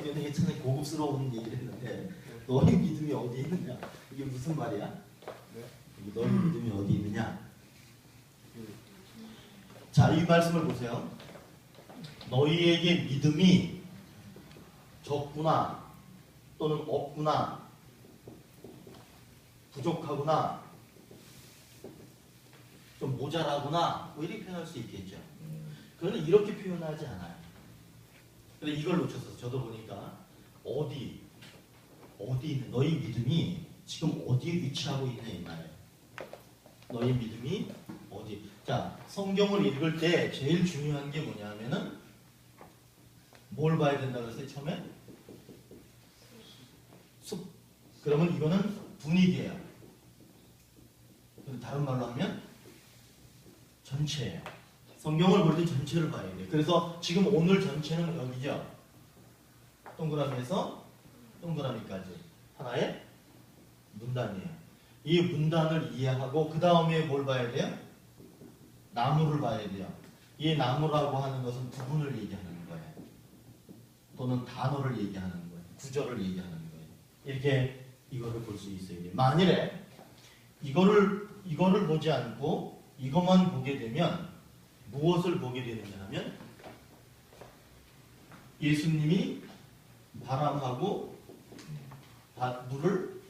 굉장히 괜찮은 고급스러운 얘기를 했는데 너희 믿음이 어디 있느냐? 이게 무슨 말이야? 너희 믿음이 어디 있느냐? 자, 이 말씀을 보세요. 너희에게 믿음이 적구나 또는 없구나 부족하구나 좀 모자라구나 뭐 이렇게 표현할 수 있겠죠. 그러나 이렇게 표현하지 않아요. 근데 이걸 놓쳤어요. 저도 보니까 어디 있는 너희 믿음이 지금 어디에 위치하고 있냐 이 말이에요. 너희 믿음이 어디? 자, 성경을 읽을 때 제일 중요한 게 뭐냐면은 뭘 봐야 된다고 했어요 처음에? 숲. 그러면 이거는 분위기예요. 다른 말로 하면 전체예요. 성경을 볼 때 전체를 봐야 돼요. 그래서 지금 오늘 전체는 여기죠. 동그라미에서 동그라미까지 하나의 문단이에요. 이 문단을 이해하고 그 다음에 뭘 봐야 돼요? 나무를 봐야 돼요. 이 나무라고 하는 것은 부분을 얘기하는 거예요. 또는 단어를 얘기하는 거예요. 구절을 얘기하는 거예요. 이렇게 이거를 볼 수 있어요. 만일에 이거를 보지 않고 이것만 보게 되면 무엇을 보게 되느냐 하면 예수님이 바람하고 물을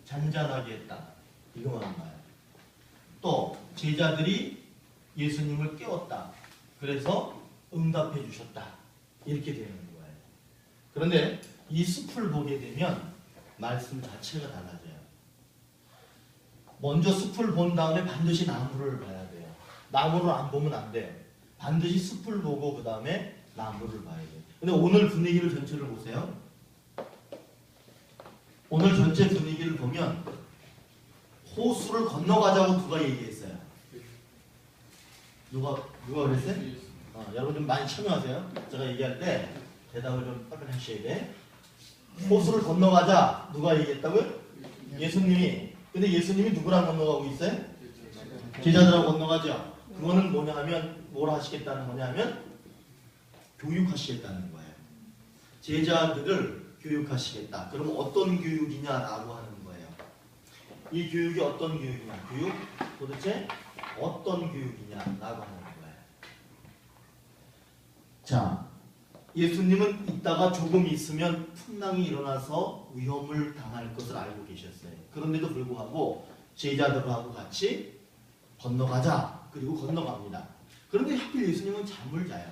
잔잔하게 했다. 이거만 봐요. 또 제자들이 예수님을 깨웠다. 그래서 응답해 주셨다. 이렇게 되는 거예요. 그런데 이 숲을 보게 되면 말씀 자체가 달라져요. 먼저 숲을 본 다음에 반드시 나무를 봐야 돼요. 나무를 안 보면 안 돼요. 반드시 숲을 보고 그 다음에 나무를 봐야 돼요. 근데 오늘 분위기를 전체를 보세요. 오늘 전체 분위기를 보면 호수를 건너가자고 누가 얘기했어요? 누가 그랬어요? 여러분 좀 많이 참여하세요. 제가 얘기할 때 대답을 좀 빨리 하셔야 돼. 호수를 건너가자 누가 얘기했다고요? 예수님이. 근데 예수님이 누구랑 건너가고 있어요? 제자들하고 건너가죠. 그거는 뭐냐 하면 뭘 하시겠다는 거냐 하면 교육하시겠다는 거예요. 제자들을 교육하시겠다. 그럼 어떤 교육이냐라고 하는 거예요. 이 교육이 어떤 교육이냐? 교육 도대체 어떤 교육이냐라고 하는 거예요. 자, 예수님은 이따가 조금 있으면 풍랑이 일어나서 위험을 당할 것을 알고 계셨어요. 그런데도 불구하고 제자들하고 같이 건너가자. 그리고 건너갑니다. 그런데 하필 예수님은 잠을 자요.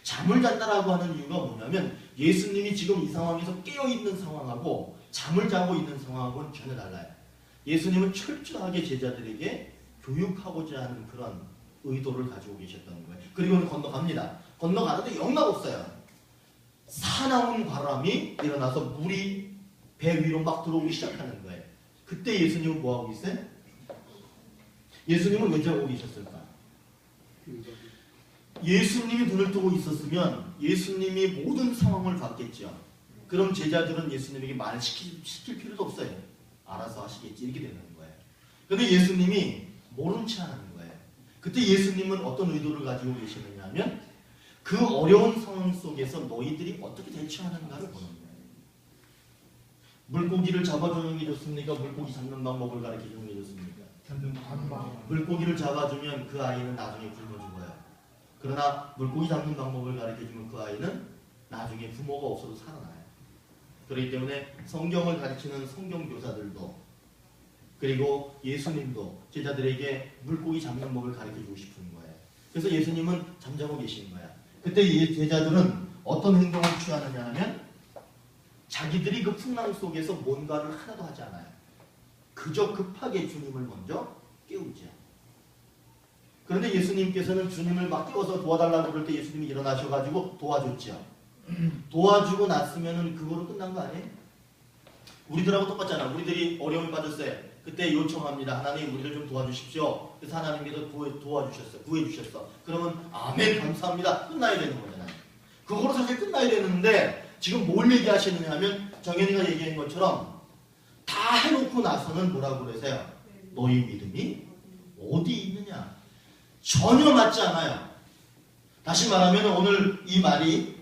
잠을 잔다라고 하는 이유가 뭐냐면 예수님이 지금 이 상황에서 깨어있는 상황하고 잠을 자고 있는 상황하고는 전혀 달라요. 예수님은 철저하게 제자들에게 교육하고자 하는 그런 의도를 가지고 계셨다는 거예요. 그리고는 건너갑니다. 건너가는데 영락없어요. 사나운 바람이 일어나서 물이 배 위로 막 들어오기 시작하는 거예요. 그때 예수님은 뭐하고 있어요? 예수님은 왜 자고 계셨을까? 예수님이 눈을 뜨고 있었으면 예수님이 모든 상황을 봤겠죠. 그럼 제자들은 예수님에게 말을 시킬 필요도 없어요. 알아서 하시겠지. 이렇게 되는 거예요. 그런데 예수님이 모른 채 하는 거예요. 그때 예수님은 어떤 의도를 가지고 계시느냐 하면 그 어려운 상황 속에서 너희들이 어떻게 대처하는가를 보는 거예요. 물고기를 잡아주는 게 좋습니까? 물고기 잡는 방법을 가르쳐주는 게 좋습니까? 물고기를 잡아주면 그 아이는 나중에 굶어 죽어요. 그러나 물고기 잡는 방법을 가르쳐주면 그 아이는 나중에 부모가 없어도 살아나요. 그렇기 때문에 성경을 가르치는 성경교사들도 그리고 예수님도 제자들에게 물고기 잡는 법을 가르쳐주고 싶은 거예요. 그래서 예수님은 잠자고 계신 거야. 그때 제자들은 어떤 행동을 취하느냐 하면 자기들이 그 풍랑 속에서 뭔가를 하나도 하지 않아요. 그저 급하게 주님을 먼저 깨우죠. 그런데 예수님께서는 주님을 막 깨워서 도와달라고 그럴 때 예수님이 일어나셔가지고 도와줬죠. 도와주고 났으면 그거로 끝난 거 아니에요? 우리들하고 똑같잖아. 우리들이 어려움에 빠졌어요. 그때 요청합니다. 하나님 우리를 좀 도와주십시오. 그래서 하나님께서 도와주셨어. 구해주셨어. 그러면 아멘 감사합니다. 끝나야 되는 거잖아요. 그거로 사실 끝나야 되는데 지금 뭘 얘기하시느냐 하면 정현이가 얘기한 것처럼 다 해놓고 나서는 뭐라고 그러세요? 너희 믿음이 어디 있느냐? 전혀 맞지 않아요. 다시 말하면 오늘 이 말이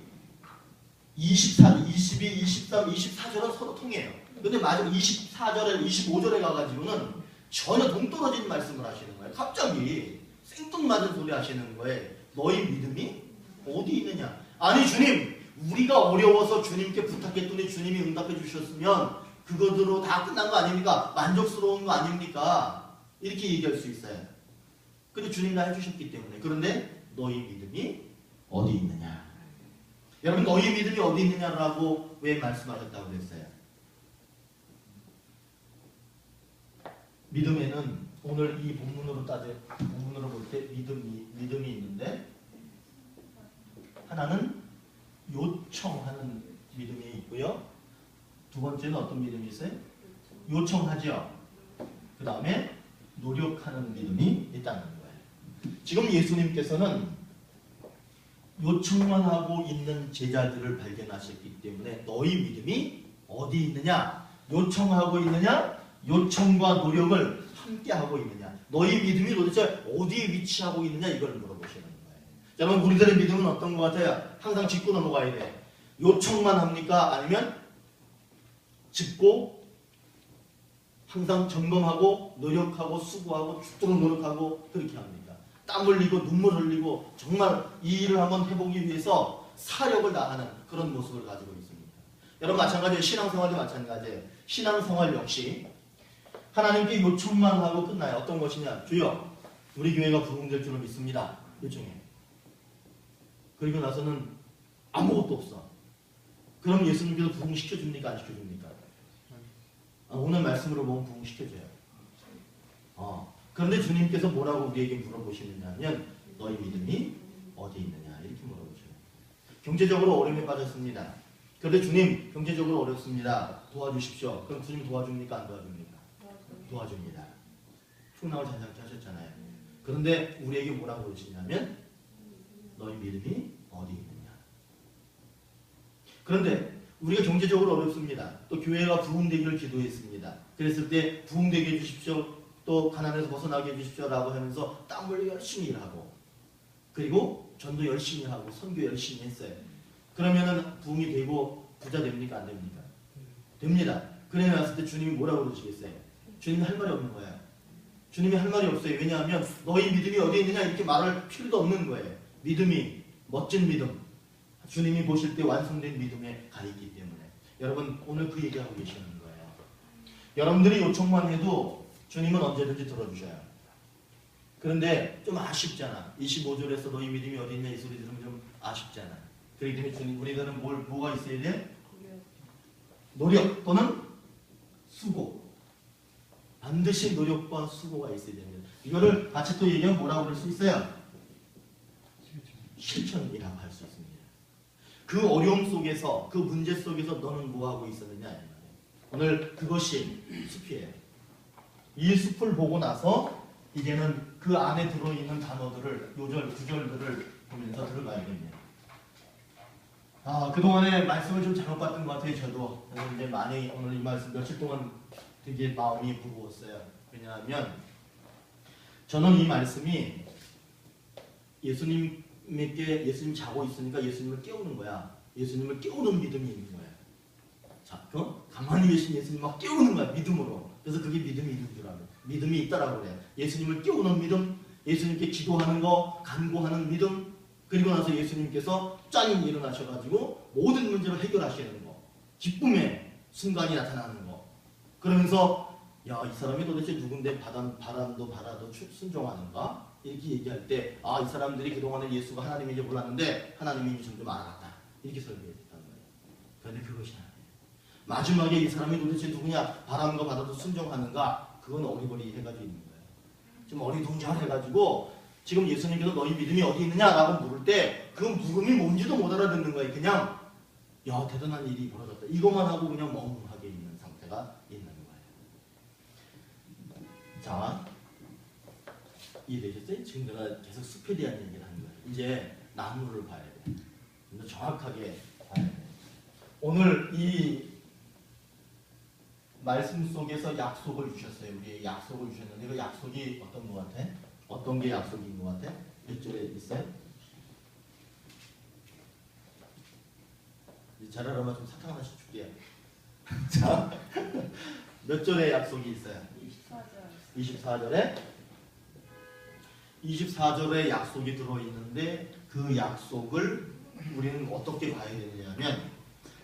24, 22, 23, 24절은 서로 통해요. 근데 마지막 24절에 25절에 가가지고는 전혀 동떨어진 말씀을 하시는 거예요. 갑자기 생뚱맞은 소리 하시는 거예요. 너희 믿음이 어디 있느냐? 아니 주님, 우리가 어려워서 주님께 부탁했더니 주님이 응답해 주셨으면 그것으로 다 끝난 거 아닙니까? 만족스러운 거 아닙니까? 이렇게 얘기할 수 있어요. 근데 주님 다 해주셨기 때문에. 그런데 너희 믿음이 어디 있느냐? 여러분, 너희 믿음이 어디 있느냐라고 왜 말씀하셨다고 그랬어요? 믿음에는 오늘 이 본문으로 볼 때 믿음이 있는데, 하나는 요청하는 믿음이 있고요. 두 번째는 어떤 믿음이 있어요? 요청하죠. 그 다음에 노력하는 믿음이 있다는 거예요. 지금 예수님께서는 요청만 하고 있는 제자들을 발견하셨기 때문에 너희 믿음이 어디 있느냐? 요청하고 있느냐? 요청과 노력을 함께 하고 있느냐? 너희 믿음이 도대체 어디에 위치하고 있느냐? 이걸 물어보시는 거예요. 여러분, 우리들의 믿음은 어떤 것 같아요? 항상 짚고 넘어가야 돼. 요청만 합니까? 아니면 짚고 항상 점검하고 노력하고 수고하고 죽도록 노력하고 그렇게 합니다. 땀 흘리고 눈물 흘리고 정말 이 일을 한번 해보기 위해서 사력을 다하는 그런 모습을 가지고 있습니다. 여러분, 마찬가지예요. 신앙생활도 마찬가지예요. 신앙생활 역시 하나님께 요청만 하고 끝나요. 어떤 것이냐? 주여, 우리 교회가 부흥될 줄을 믿습니다. 요청해. 그리고 나서는 아무것도 없어. 그럼 예수님께서 부흥시켜줍니까? 안 시켜줍니까? 오늘 말씀으로 보면 부흥시켜줘요. 그런데 주님께서 뭐라고 우리에게 물어보시느냐 하면 너희 믿음이 어디 있느냐 이렇게 물어보셔요. 경제적으로 어려움에 빠졌습니다. 그런데 주님, 경제적으로 어렵습니다. 도와주십시오. 그럼 주님 도와줍니까? 안 도와줍니까? 도와줍니다. 풍랑을 잔잔케 하셨잖아요. 그런데 우리에게 뭐라고 그러시냐면 너희 믿음이 어디 있느냐. 그런데 우리가 경제적으로 어렵습니다. 또 교회가 부흥되기를 기도했습니다. 그랬을 때 부흥되게 해주십시오. 또 가난에서 벗어나게 해주십시오 라고 하면서 땀 흘리고 열심히 일하고, 그리고 전도 열심히 하고 선교 열심히 했어요. 그러면은 부흥이 되고 부자 됩니까? 안 됩니까? 됩니다. 그래 놨을 때 주님이 뭐라고 그러시겠어요? 주님이 할 말이 없는 거예요. 주님이 할 말이 없어요. 왜냐하면 너희 믿음이 어디 있느냐 이렇게 말할 필요도 없는 거예요. 믿음이 멋진 믿음, 주님이 보실 때 완성된 믿음에 가 있기 때문에. 여러분, 오늘 그 얘기하고 계시는 거예요. 여러분들이 요청만 해도 주님은 언제든지 들어주셔요. 그런데 좀 아쉽잖아. 25절에서 너희 믿음이 어디 있냐 이 소리 들으면 좀 아쉽잖아. 그렇기 때문에 주님, 우리들은 뭐가 있어야 돼? 노력 또는 수고. 반드시 노력과 수고가 있어야 됩니다. 이거를 같이 또 얘기하면 뭐라고 그럴 수 있어요? 실천이라고 할 수 있습니다. 그 어려움 속에서, 그 문제 속에서 너는 뭐하고 있었느냐. 오늘 그것이 숲이에요. 이 숲을 보고 나서 이제는 그 안에 들어있는 단어들을, 요절, 구절들을 보면서 들어가야겠네요. 그동안에 말씀을 좀 잘못 봤던 것 같아요. 저도. 그래서 이제 많이 오늘 이 말씀 며칠 동안 되게 마음이 무거웠어요. 왜냐하면 저는 이 말씀이 예수님 자고 있으니까 예수님을 깨우는 거야. 예수님을 깨우는 믿음이 있는 거야. 자, 가만히 계신 예수님 막 깨우는 거야. 믿음으로. 그래서 그게 믿음이 있는 줄 알아요. 믿음이 있다라고 그래요. 예수님을 깨우는 믿음, 예수님께 기도하는 거, 간구하는 믿음, 그리고 나서 예수님께서 짠 일어나셔가지고 모든 문제를 해결하시는 거, 기쁨의 순간이 나타나는 거. 그러면서 야, 이 사람이 도대체 누군데 바람도 받아도 순종하는가? 이렇게 얘기할 때 이 사람들이 그동안에 예수가 하나님인지 몰랐는데 하나님인지 좀 알아갔다. 이렇게 설명했다는 거예요. 그런데 그것이 아니에요. 마지막에 이 사람이 도대체 누구냐? 바람과 바다도 순종하는가? 그건 어리버리 해가지고 있는 거예요. 좀 어리둥절해가지고 지금 예수님께서 너희 믿음이 어디 있느냐라고 물을 때 그 물음이 뭔지도 못 알아듣는 거예요. 그냥 야, 대단한 일이 벌어졌다. 이것만 하고 그냥 멍하게 있는 상태가 있는 거예요. 자, 이해되셨어요? 지금 내가 계속 숲에 대한 얘기를 하는 거예요. 이제 나무를 봐야 돼. 좀 정확하게 봐야 돼. 오늘 이 말씀 속에서 약속을 주셨어요. 우리의 약속을 주셨는데 그 약속이 어떤 것 같아? 어떤 게 약속인 것 같아? 몇 절에 있어요? 잘하라면 좀 사탕 하나씩 줄게요. 자, 몇 절의 약속이 있어요? 24절에 24절에 약속이 들어있는데 그 약속을 우리는 어떻게 봐야 되느냐면,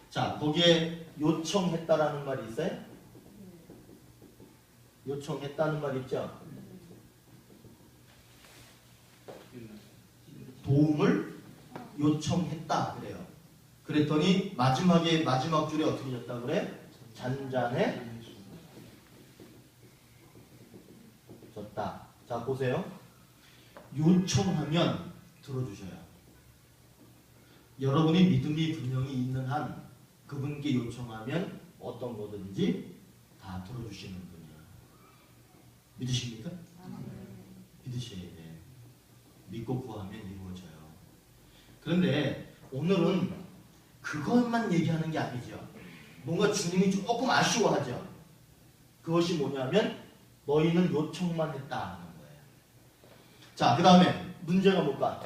자, 거기에 요청했다라는 말이 있어요? 요청했다는 말 있죠? 도움을 요청했다 그래요. 그랬더니 마지막 줄에 어떻게 줬다 그래? 잔잔해 졌다. 자, 보세요. 요청하면 들어주셔요. 여러분이 믿음이 분명히 있는 한 그분께 요청하면 어떤 거든지 다 들어주시는 분이야. 믿으십니까? 믿으셔야 돼. 믿고 구하면 이루어져요. 그런데 오늘은 그것만 얘기하는 게 아니죠. 뭔가 주님이 조금 아쉬워하죠. 그것이 뭐냐면 너희는 요청만 했다 하는 거예요. 자, 그 다음에 문제가 뭘까?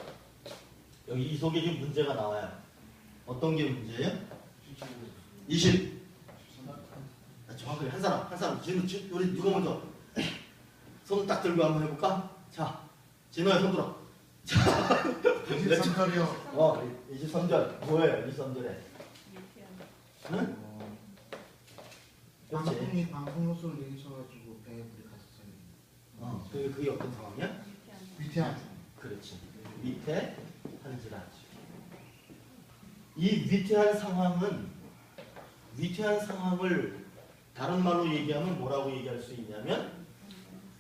여기 이 속에 지금 문제가 나와요. 어떤 게 문제예요? 20. 정확하게 한 사람. 지금 우리 누가 먼저 손을 딱 들고 한번 해볼까? 자, 진호야 손 들어. 자, 23절이요. 23절 뭐예요? 23절에? 응? 그렇지. 방풍이 방풍호수를 내리셔가지고 배에 불이 갔어요. 그게 어떤 상황이야? 위태한. 그렇지. 위태 한지라. 이 위태한 상황을 다른 말로 얘기하면 뭐라고 얘기할 수 있냐면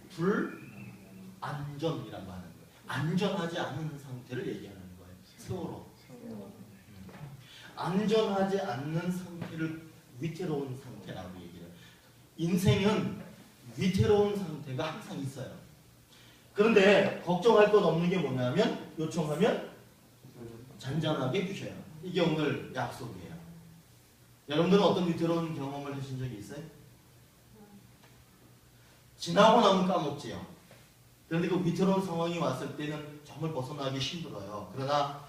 불안전이라고 하는 거예요. 안전하지 않은 상태를 얘기하는 거예요. 세월호. 안전하지 않는 상태를 위태로운 상태라고 얘기해요. 인생은 위태로운 상태가 항상 있어요. 그런데 걱정할 것 없는 게 뭐냐면 요청하면 잔잔하게 해주셔요. 이게 오늘 약속이에요. 여러분들은 어떤 위태로운 경험을 하신 적이 있어요? 지나고 나면 까먹지요. 그런데 그 위태로운 상황이 왔을 때는 정말 벗어나기 힘들어요. 그러나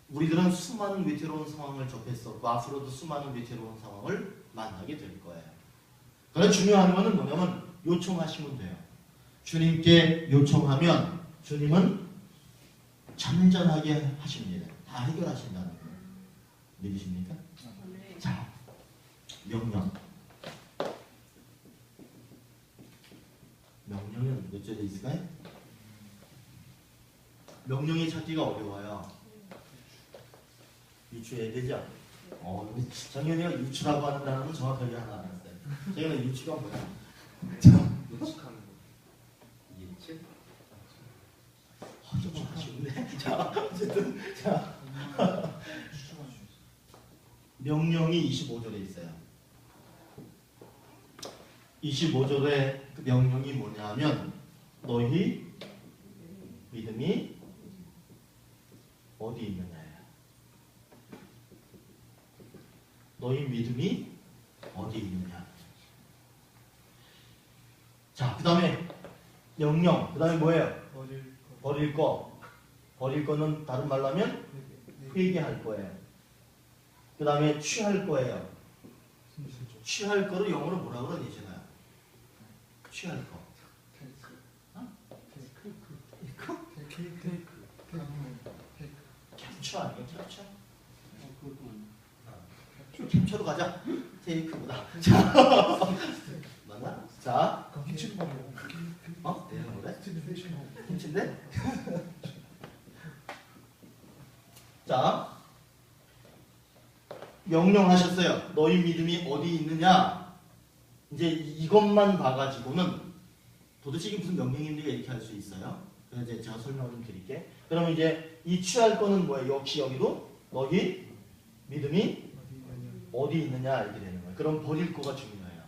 우리들은 수많은 위태로운 상황을 접했었고 앞으로도 수많은 위태로운 상황을 만나게 될 거예요. 그러나 중요한 것은 뭐냐면 요청하시면 돼요. 주님께 요청하면 주님은 잔잔하게 하십니다. 다 해결하신다는 거예요. 믿으십니까? 자, 명령은 몇 절에 있을까요? 명령이 찾기가 어려워요. 유추해야 되죠? 정현이가 유추라고 하는 단어는 정확하게 하나 알았어요. 저희는 유추가 뭐야? 예측하는 거. 예측? 좀 아쉬운데? 자, 어쨌든 자 명령이 25절에 있어요. 25절에 그 명령이 뭐냐면 너희 믿음이 어디 있느냐예요. 너희 믿음이 어디 있느냐. 자, 그 다음에 명령, 그 다음에 뭐예요? 버릴 거. 버릴 거는 다른 말로 하면 회개할 거예요. 그 다음에 취할 거예요. 취할 거를 영어로 뭐라 그러니잖아요. 취할 거. 캡처 아니에요? 캡처? 캡처로 가자. 테이크보다. 자, 맞나? 자, 내가 뭐래? 김치인데? 자, 명령하셨어요. 너희 믿음이 어디 있느냐? 이제 이것만 봐가지고는 도대체 이게 무슨 명령인가 이렇게 할 수 있어요. 그래서 이제 제가 설명을 좀 드릴게. 그러면 이제 이 취할 거는 뭐예요? 역시 여기도 너희 믿음이 어디 있느냐 이렇게 되는 거예요. 그럼 버릴 거가 중요해요.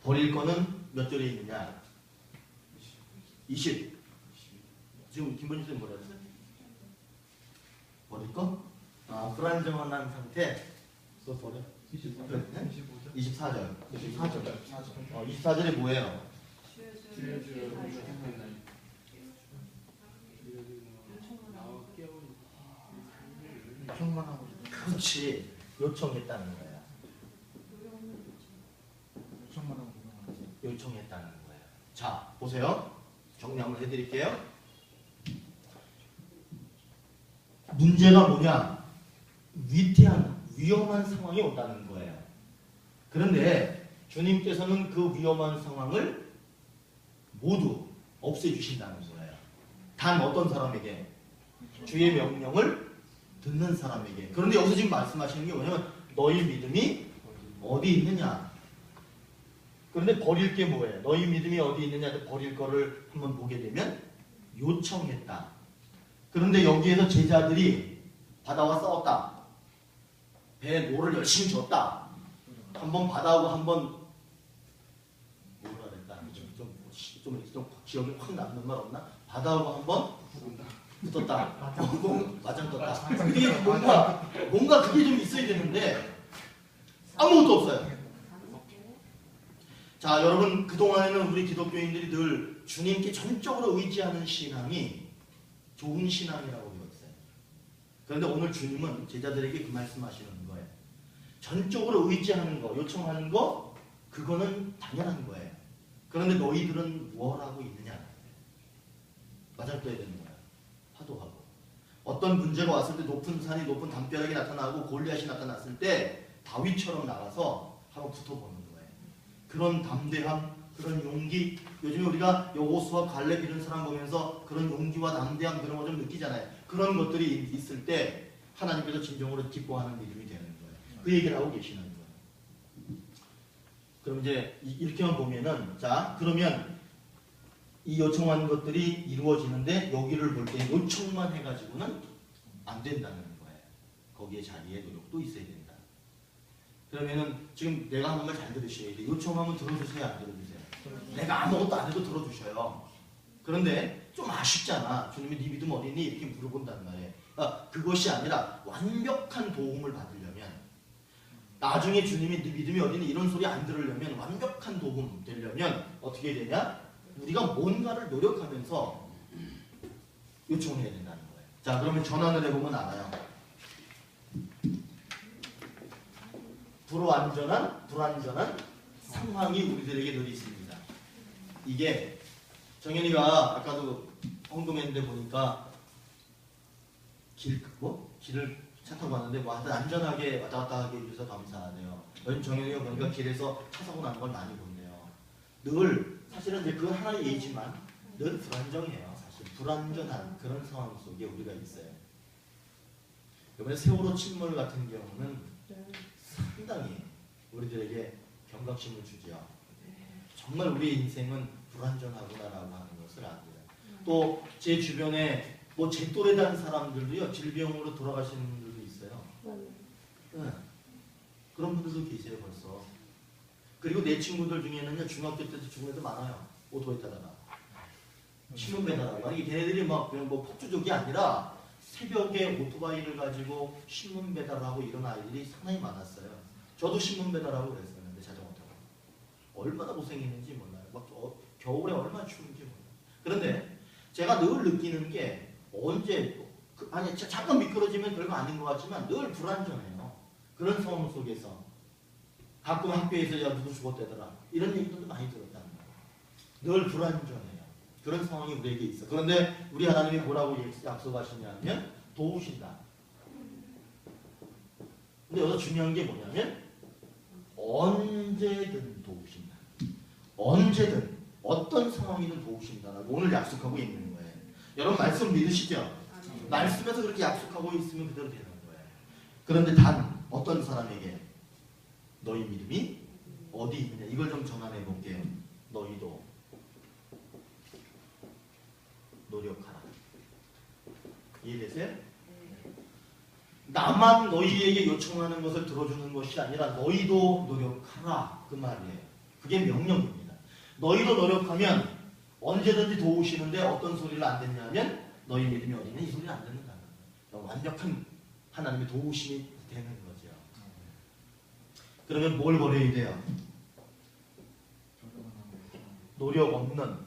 버릴 거는 몇 절에 있느냐? 20. 지금 김본희 선생님 뭐라 그랬어요? 버릴 거? 불안정한 상태. 또 버려? 24절. 24절에 뭐예요? 요청만 하고. 그렇지. 요청했다는 거예요. 요청만 하고 그냥 요청했다는 거예요. 자, 보세요. 정리 한번 해드릴게요. 문제가 뭐냐? 위태한, 위험한 상황이 온다는 거예요. 그런데 주님께서는 그 위험한 상황을 모두 없애주신다는 거예요. 단 어떤 사람에게? 주의 명령을 듣는 사람에게. 그런데 여기서 지금 말씀하시는 게 뭐냐면 너희 믿음이 어디 있느냐? 그런데 버릴 게 뭐예요? 너희 믿음이 어디 있느냐? 버릴 거를 한번 보게 되면 요청했다. 그런데 여기에서 제자들이 바다와 싸웠다. 배에 노를 열심히 줬다. 한번 바다하고 한번 뭐라 그랬다. 좀 기억이 확 남는 말 없나? 바다하고 한번 붙었다. 맞짱 떴다. 그게 뭔가 그게 좀 있어야 되는데 아무것도 없어요. 자, 여러분 그동안에는 우리 기독교인들이 늘 주님께 전적으로 의지하는 신앙이 좋은 신앙이라고 배웠어요. 그런데 오늘 주님은 제자들에게 그 말씀하시는 거예요. 전적으로 의지하는 거, 요청하는 거, 그거는 당연한 거예요. 그런데 너희들은 뭘 하고 있느냐? 맞아 떠야 되는 거야. 화도하고. 어떤 문제가 왔을 때 높은 산이 높은 담벼락이 나타나고 골리앗이 나타났을 때 다윗처럼 나가서 한번 붙어보는 거예요. 그런 담대함, 그런 용기. 요즘에 우리가 여호수아 갈렙 이런 사람 보면서 그런 용기와 담대함 그런 거 좀 느끼잖아요. 그런 것들이 있을 때 하나님께서 진정으로 기뻐하는 믿음이 되는 거예요. 그 얘기를 하고 계시는 거예요. 그럼 이제 이렇게만 보면은, 자, 그러면 이 요청한 것들이 이루어지는데 여기를 볼 때 요청만 해가지고는 안 된다는 거예요. 거기에 자기의 노력도 있어야 된다. 그러면은 지금 내가 하는 말 잘 들으셔야 돼요. 요청하면 들어주세요, 안 들어주세요? 내가 아무것도 안 해도 들어주셔요. 그런데 좀 아쉽잖아. 주님이 네 믿음 어디 있니? 이렇게 물어본단 말이에요. 그러니까 그것이 아니라 완벽한 도움을 받으려면, 나중에 주님이 네 믿음이 어디 있니? 이런 소리 안 들으려면, 완벽한 도움 되려면 어떻게 되냐? 우리가 뭔가를 노력하면서 요청해야 된다는 거예요. 자, 그러면 전환을 해보면 알아요. 불안전한 상황이 우리들에게 늘 있습니다. 이게 정현이가 아까도 언급했는데 보니까 길을 차 타고 왔는데 뭐 하여튼 안전하게 왔다 갔다 하게 해주셔서 감사하네요. 요즘 정현이가 보니까 길에서 차 사고 나는 걸 많이 본대요. 늘 사실은 이제 그건 하나의 예지만 늘 불안정해요. 사실 불안전한 그런 상황 속에 우리가 있어요. 이번에 세월호 침몰 같은 경우는 상당히 우리들에게 경각심을 주죠. 정말 우리의 인생은 불안전하구나라고 하는 것을 압니다. 또 제 주변에 뭐 제 또래 된 사람들도요, 질병으로 돌아가시는 분들도 있어요. 네. 그런 분들도 계세요 벌써. 그리고 내 친구들 중에는요, 중학교 때도 죽은 애들 많아요. 오토바이 타다가 신문 배달하고. 이게 걔네들이 막 그냥 뭐 폭주족이 아니라 새벽에 오토바이를 가지고 신문 배달하고 이런 아이들이 상당히 많았어요. 저도 신문 배달하고 그랬었는데 자전거 타고 얼마나 고생했는지 몰라요. 막 겨울에 얼마나 추운지 몰라요. 그런데 제가 늘 느끼는 게 언제 아니 잠깐 미끄러지면 별거 아닌 것 같지만 늘 불안전해요. 그런 상황 속에서 가끔 학교에서 야 누구 죽었다더라 이런 얘기들도 많이 들었다는 거예요. 늘 불안전해요. 그런 상황이 우리에게 있어. 그런데 우리 하나님이 뭐라고 약속하시냐면 도우신다. 근데 여기서 중요한 게 뭐냐면 언제든 도우신다. 언제든 어떤 상황이든 도우신다라고 오늘 약속하고 있는 거예요. 여러분 말씀 믿으시죠? 말씀에서 그렇게 약속하고 있으면 그대로 되는 거예요. 그런데 단 어떤 사람에게 너희 믿음이 어디 있느냐 이걸 좀 전환해 볼게요. 너희도 노력하라. 이해되세요? 나만 너희에게 요청하는 것을 들어주는 것이 아니라 너희도 노력하라 그 말이에요. 그게 명령입니다. 너희도 노력하면 언제든지 도우시는데 어떤 소리를 안 듣냐면 너희 믿음이 어디 있냐 이 소리를 안 듣는다는 거예요. 완벽한 하나님의 도우심이 되는 거죠. 그러면 뭘 버려야 돼요? 노력 없는,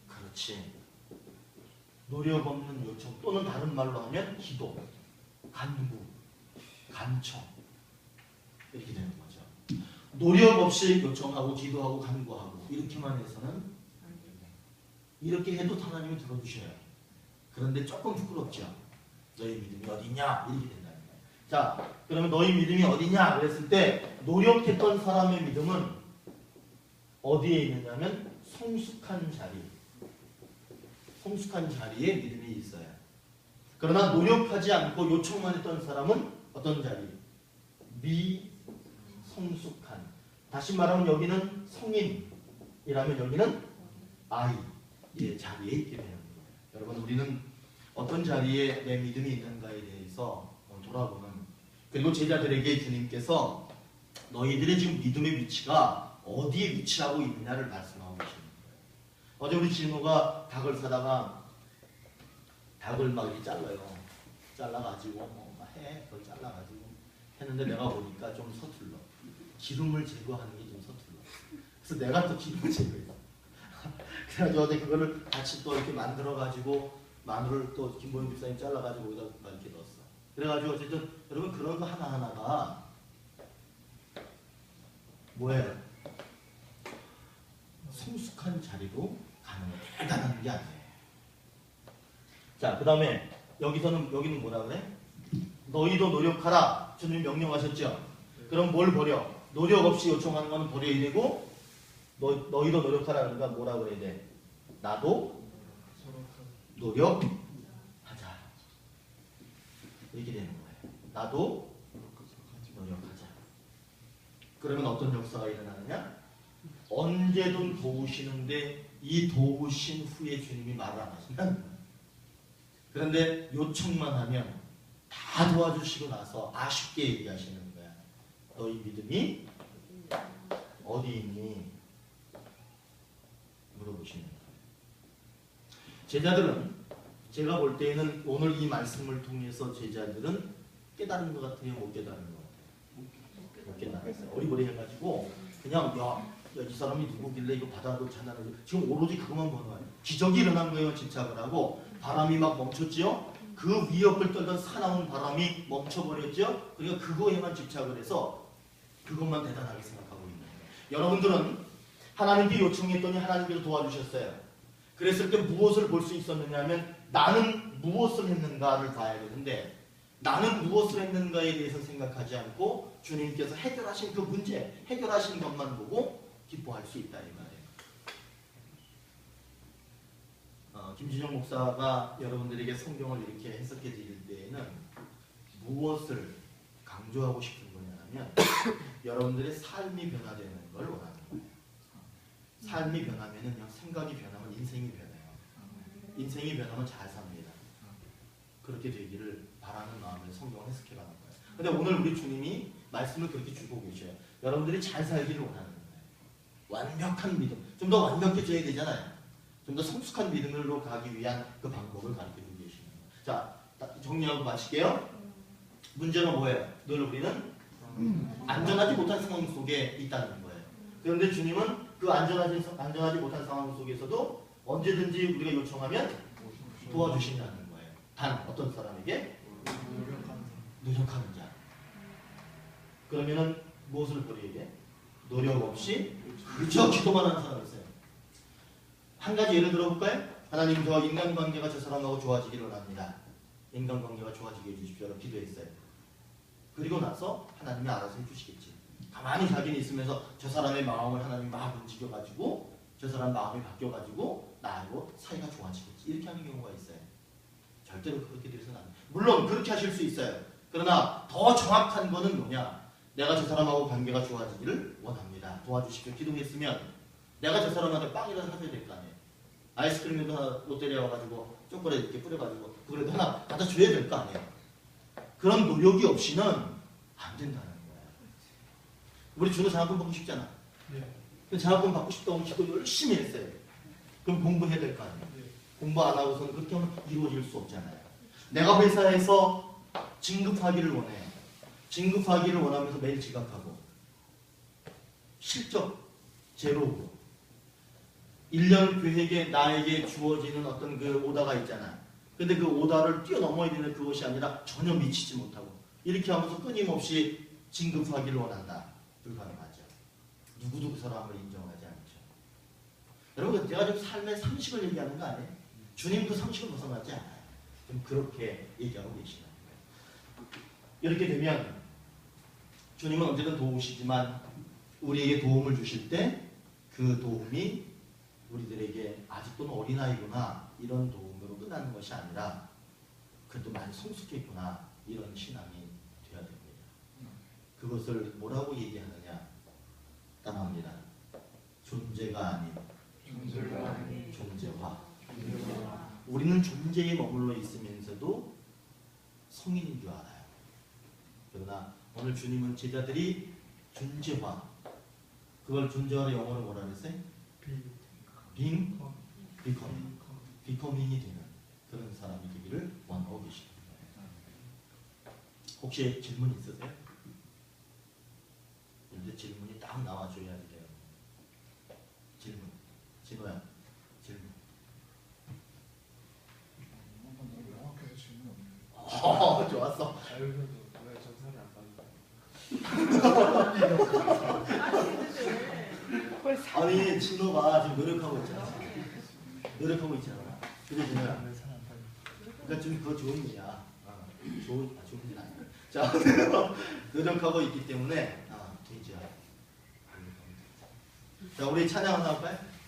그렇지, 노력 없는 요청 또는 다른 말로 하면 기도, 간구 간청 이렇게 되는 거죠. 노력 없이 요청하고 기도하고 간구하고 이렇게만 해서는 이렇게 해도 하나님이 들어주셔요. 그런데 조금 부끄럽죠. 너희 믿음이 어디냐 이렇게 된다는 거예요. 자, 그러면 너희 믿음이 어디냐 그랬을 때 노력했던 사람의 믿음은 어디에 있느냐면 성숙한 자리에 믿음이 있어요. 그러나 노력하지 않고 요청만 했던 사람은 어떤 자리? 미성숙한. 다시 말하면 여기는 성인이라면 여기는 아이의 자리에 있게 되는 거예요. 여러분, 우리는 어떤 자리에 내 믿음이 있는가에 대해서 돌아보는, 그리고 제자들에게 주님께서 너희들의 지금 믿음의 위치가 어디에 위치하고 있느냐를 말씀하고 계십니다. 어제 우리 진호가 닭을 사다가 닭을 막 이렇게 잘라가지고 그걸 잘라가지고 했는데 내가 보니까 좀 서툴러. 기름을 제거하는 게 좀 서툴러. 그래서 내가 또 기름을 제거했어. 그래가지고 어제 그거를 같이 또 이렇게 만들어가지고 마늘을 또 김보영 집사님 잘라가지고 여기다 이렇게 넣었어. 그래가지고 어쨌든 여러분 그런 거 하나하나가 뭐예요? 성숙한 자리로 가는 거 대단한 게 아니에요. 자, 그 다음에 여기는 뭐라 그래? 너희도 노력하라. 주님 명령하셨죠? 그럼 뭘 버려? 노력 없이 요청하는 거는 버려야 되고, 너희도 노력하라. 그러니까 뭐라 그래야 돼? 나도 노력하자. 이렇게 되는 거예요. 나도 노력하자. 그러면 어떤 역사가 일어나느냐? 언제든 도우시는데 이 도우신 후에 주님이 말을 안 하시면, 그런데 요청만 하면 다 도와주시고 나서 아쉽게 얘기하시는 거야. 너희 믿음이 어디 있니? 물어보시는 거예요. 제자들은 제가 볼 때에는 오늘 이 말씀을 통해서 제자들은 깨달은 것 같아요? 못 깨달은 것 같아요? 못 깨달았어요. 어리버리 해가지고 그냥 이 사람이 누구길래 이거 바다로 장난하고 지금 오로지 그것만 보는 거예요. 기적이 일어난 거예요. 집착을 하고 바람이 막 멈췄죠. 그 위협을 떨던 사나운 바람이 멈춰버렸죠. 그러니까 그거에만 집착을 해서 그것만 대단하게 생각하고 있는 거예요. 여러분들은 하나님께 요청했더니 하나님께서 도와주셨어요. 그랬을 때 무엇을 볼 수 있었느냐 하면 나는 무엇을 했는가를 봐야 되는데, 나는 무엇을 했는가에 대해서 생각하지 않고 주님께서 해결하신 그 문제, 해결하신 것만 보고 기뻐할 수 있다 이 말이에요. 김진영 목사가 여러분들에게 성경을 이렇게 해석해 드릴 때에는 무엇을 강조하고 싶은 거냐면 여러분들의 삶이 변화되는 걸 원하는 거예요. 삶이 변하면은요, 생각이 변하면 인생이 변해요. 인생이 변하면 잘 삽니다. 그렇게 되기를 바라는 마음을 성경을 해석해 가는 거예요. 근데 오늘 우리 주님이 말씀을 그렇게 주고 계셔요. 여러분들이 잘 살기를 원하는 거예요. 완벽한 믿음. 좀 더 완벽해져야 되잖아요. 좀 더 성숙한 믿음으로 가기 위한 그 방법을 가르쳐주고 계시는 거예요. 자, 정리하고 마칠게요. 문제는 뭐예요? 늘 우리는 안전하지 못한 상황 속에 있다는 거예요. 그런데 주님은 그 안전하지 못한 상황 속에서도 언제든지 우리가 요청하면 도와주신다는 거예요. 단 어떤 사람에게? 노력하는 자. 그러면은 무엇을 버려야 돼? 노력 없이 그저 기도만 하는 사람이 있어요. 한 가지 예를 들어볼까요? 하나님, 저와 인간관계가 저 사람하고 좋아지기를 원합니다. 인간관계가 좋아지게 해주십시오. 기도했어요. 그리고 나서 하나님이 알아서 해주시겠지. 가만히 자기는 있으면서 저 사람의 마음을 하나님이 막 움직여가지고 저 사람 마음이 바뀌어가지고 나하고 사이가 좋아지겠지. 이렇게 하는 경우가 있어요. 절대로 그렇게 되서는 안 돼요. 물론 그렇게 하실 수 있어요. 그러나 더 정확한 거는 뭐냐? 내가 저 사람하고 관계가 좋아지기를 원합니다. 도와주십시오. 기도했으면 내가 저 사람한테 빵이라도 사줘야 될 거 아니에요. 아이스크림에도 하나 롯데리아 와가지고 초콜릿 이렇게 뿌려가지고 그래도 하나 갖다 줘야 될 거 아니에요. 그런 노력이 없이는 안 된다는 거예요. 우리 준호 장학금 받고 싶잖아. 네. 장학금 받고 싶다고 기도 열심히 했어요. 그럼 공부해야 될 거 아니에요. 네. 공부 안 하고서는 그렇게 하면 이루어질 수 없잖아요. 내가 회사에서 진급하기를 원해요. 진급하기를 원하면서 매일 지각하고 실적 제로고 1년 계획에 나에게 주어지는 어떤 그 오다가 있잖아. 근데 그 오다를 뛰어넘어야 되는 그것이 아니라 전혀 미치지 못하고 이렇게 하면서 끊임없이 진급하기를 원한다. 불가능하죠. 누구도 그 사람을 인정하지 않죠. 여러분, 제가 지금 삶의 상식을 얘기하는 거 아니에요? 주님도 상식을 벗어나지 않아요. 좀 그렇게 얘기하고 계시는 거예요. 이렇게 되면 주님은 언제든 도우시지만 우리에게 도움을 주실 때 그 도움이 우리들에게 아직도는 어린아이구나 이런 도움으로 끝나는 것이 아니라 그래도 많이 성숙했구나 이런 신앙이 되어야 됩니다. 그것을 뭐라고 얘기하느냐? 따라합니다. 존재가 아닌 존재화. 우리는 존재에 머물러 있으면서도 성인인 줄 알아요. 그러나 오늘 주님은 제자들이 존재화, 그걸 존재화의 영어로 뭐라 그랬어요? becoming이 되는 그런 사람이 되기를 원하고 계십니다. 혹시 질문 있으세요? 이제 질문이 딱 나와줘야 돼요. 질문. 진호야, 질문. 명확해서 질문 없네요. 좋았어. 자유로도 왜 전사를 안 받는 아니, 진호가 지금 노력하고 있잖아. 노력하고 있잖아. 그래, 진호야. 그러니까 좀 그거 좋은 일이야. 좋은 일 아니야. 자, 노력하고 있기 때문에 되죠. 자, 우리 찬양 하나 할까요?